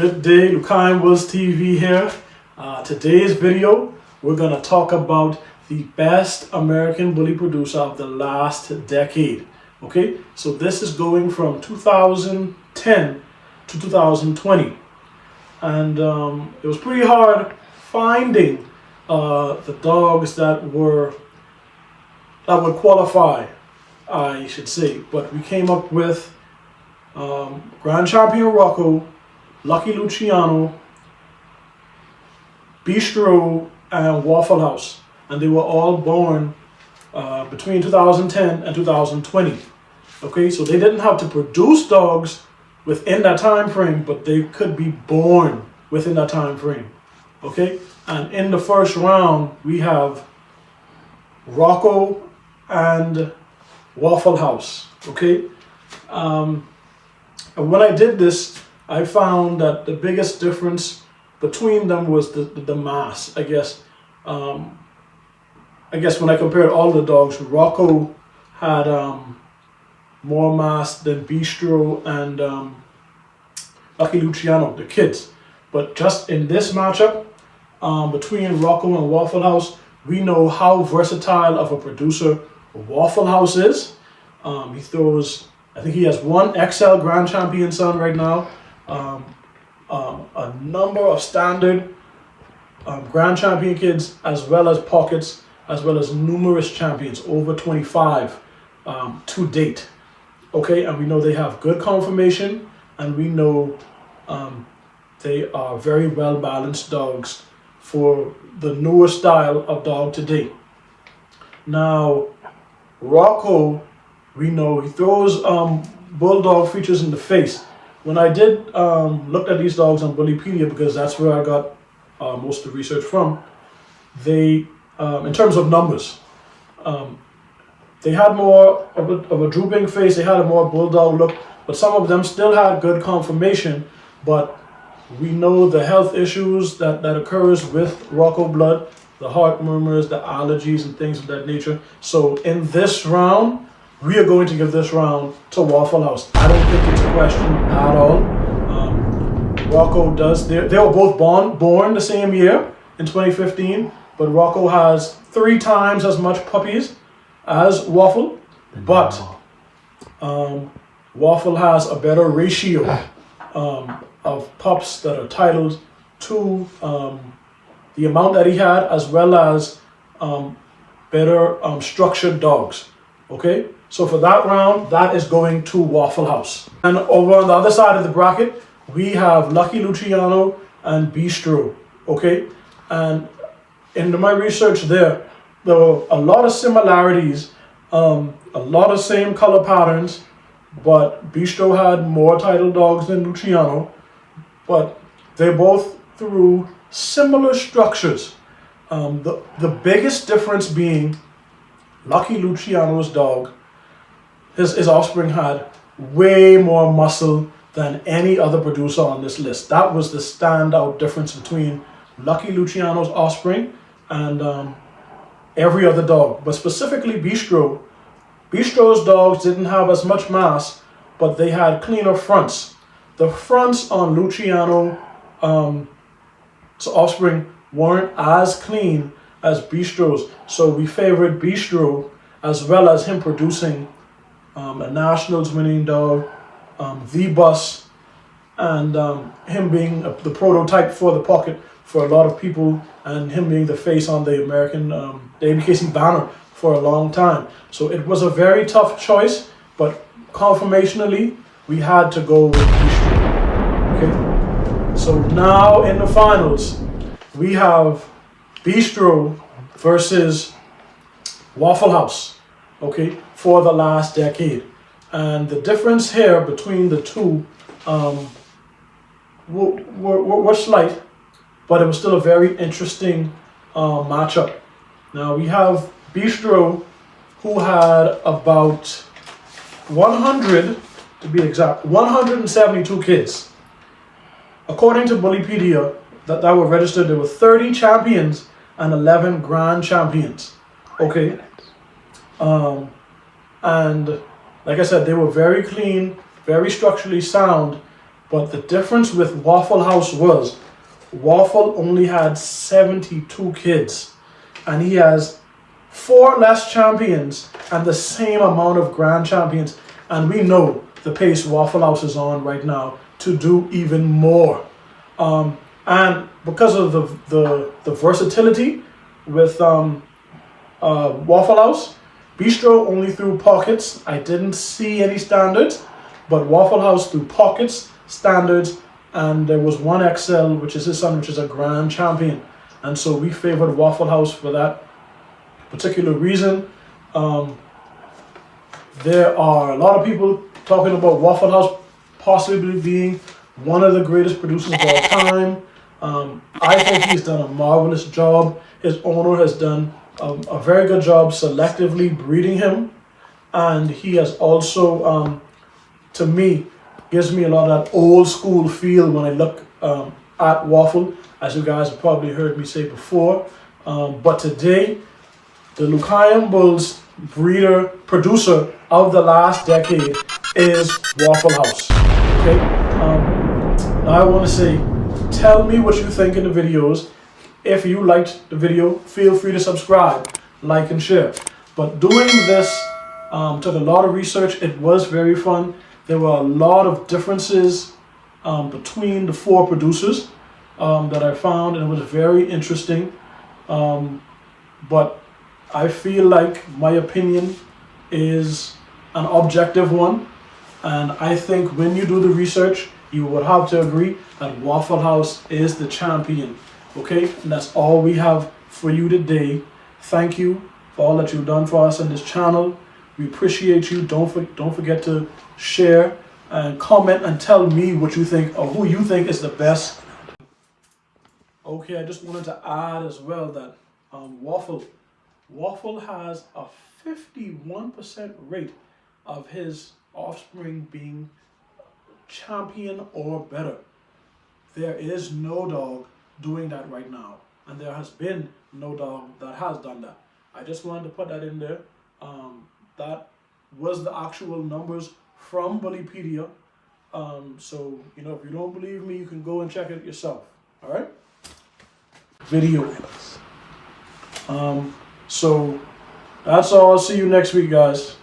Good day, Luciano TV here. Today's video, we're going to talk about the best American bully producer of the last decade. Okay, so this is going from 2010 to 2020. And it was pretty hard finding the dogs that would qualify, I should say. But we came up with Grand Champion Rocko, Lucky Luciano, Beastro, and Wafflehouse, and they were all born between 2010 and 2020. Okay, so they didn't have to produce dogs within that time frame, but they could be born within that time frame. Okay, and in the first round we have Rocko and Wafflehouse. Okay, and when I did this, I found that the biggest difference between them was the mass. I guess when I compared all the dogs, Rocko had more mass than Beastro and Lucky Luciano, the kids. But just in this matchup between Rocko and Wafflehouse, we know how versatile of a producer Wafflehouse is. He throws, I think he has one XL Grand Champion son right now. A number of standard Grand Champion kids, as well as pockets, as well as numerous champions, over 25 to date. Okay, and we know they have good conformation, and we know they are very well balanced dogs for the newer style of dog today. Now, Rocko, we know he throws bulldog features in the face. When I did look at these dogs on Bullypedia, because that's where I got most of the research from, they, in terms of numbers, they had more of a drooping face, they had a more bulldog look, but some of them still had good conformation. But we know the health issues that occurs with Rocko blood, the heart murmurs, the allergies and things of that nature. So in this round, we are going to give this round to Wafflehouse. I don't think it's a question at all. Rocko does, they were both born the same year in 2015, but Rocko has 3 times as much puppies as Waffle, but Waffle has a better ratio of pups that are titled to the amount that he had, as well as better structured dogs. Okay, so for that round, that is going to Wafflehouse. And over on the other side of the bracket, we have Lucky Luciano and Beastro. Okay, and in my research there were a lot of similarities, a lot of same color patterns, but Beastro had more title dogs than Luciano, but they both threw similar structures. The biggest difference being Lucky Luciano's dog, his offspring had way more muscle than any other producer on this list. That was the standout difference between Lucky Luciano's offspring and every other dog. But specifically Beastro. Beastro's dogs didn't have as much mass, but they had cleaner fronts. The fronts on Luciano's offspring weren't as clean as Beastro's, so we favored Beastro, as well as him producing a Nationals winning dog, the Bus, and him being the prototype for the pocket for a lot of people, and him being the face on the American, the ABKC banner for a long time. So it was a very tough choice, but conformationally, we had to go with Beastro. Okay, so now in the finals, we have Beastro versus Wafflehouse, okay, for the last decade. And the difference here between the two were slight, but it was still a very interesting matchup. Now we have Beastro, who had about 100, to be exact, 172 kids. According to Bullypedia, that were registered, there were 30 champions and 11 grand champions. Okay, and like I said, they were very clean, very structurally sound, But the difference with Waffle House was Waffle only had 72 kids, and he has 4 less champions and the same amount of grand champions. And we know the pace Waffle House is on right now to do even more. And because of the versatility with Waffle House, Beastro only threw pockets. I didn't see any standards, but Waffle House threw pockets, standards, and there was one XL, which is his son, which is a grand champion. And so we favored Waffle House for that particular reason. There are a lot of people talking about Waffle House possibly being one of the greatest producers of all time. I think he's done a marvelous job. His owner has done a very good job selectively breeding him, and he has also, to me, gives me a lot of that old school feel when I look at Waffle, as you guys have probably heard me say before. But today, the Luciano Bulls breeder producer of the last decade is Waffle House. Okay. Now I want to say, tell me what you think in the videos. If you liked the video, feel free to subscribe, like, and share. But doing this took a lot of research. It was very fun. There were a lot of differences between the 4 producers that I found, and it was very interesting. But I feel like my opinion is an objective one, and I think when you do the research, you would have to agree that Waffle House is the champion. Okay, and that's all we have for you today. Thank you for all that you've done for us on this channel. We appreciate you. Don't forget to share and comment and tell me what you think or who you think is the best. Okay, I just wanted to add as well that Waffle has a 51% rate of his offspring being champion or better. There is no dog doing that right now, and there has been no dog that has done that. I just wanted to put that in there. That was the actual numbers from Bullypedia. So, you know, if you don't believe me, you can go and check it yourself. All right? Video. So that's all. I'll see you next week, guys.